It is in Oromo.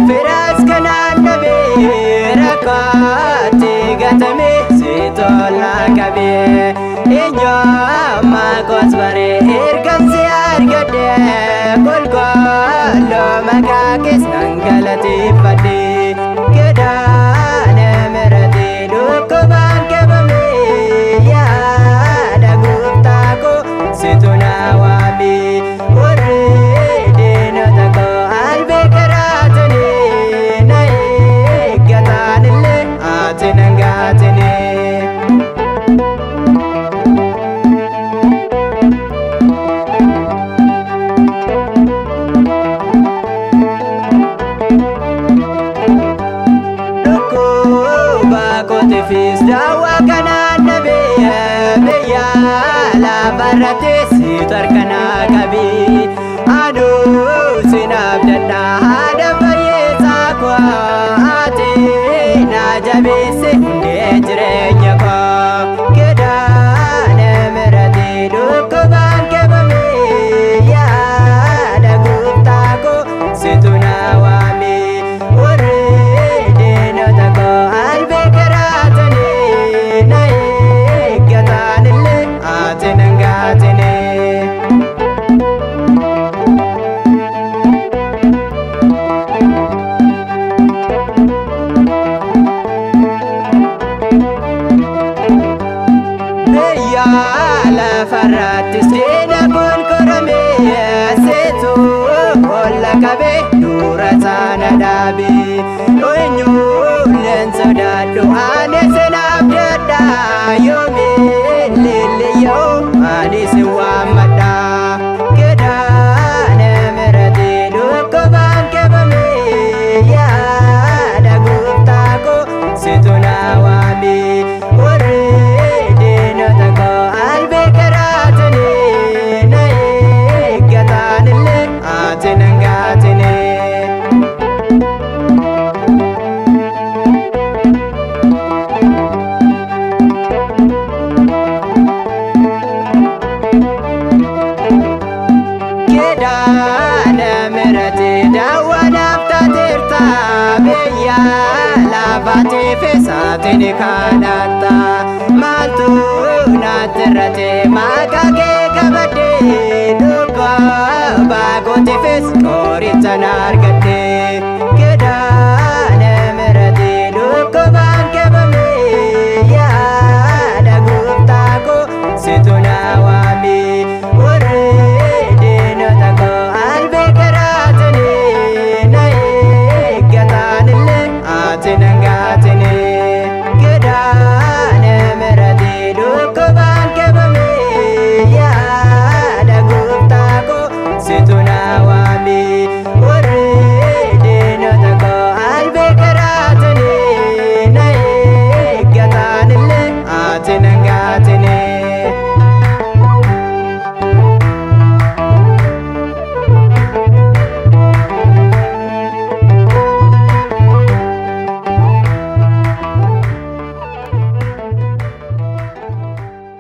firas kanan nabe rakati gatame sitola kabe inyo makos bare ergan se argade kolkolo makakis nangalati fadi kedane merati dukuban kebame ya daguptako situna wabi Fis dawa kanan nabe beya la barate sitar kana kabi adu sinab dada hada baye sakwa ate na jabe se hunde jirenya ko kedane merate dukuban kebame ya dagupta ko situna wami ore deno tako albe la farati stena con korame setu olla kabe duratana dabi onyu lenso dadu ane senab dada yomi lele yo ane sewa mada kedane merati dukuban kebame ya daguptako situna wami Lavate fesatini kanata maltu natrate magage kabade duka bagote fes koritan argate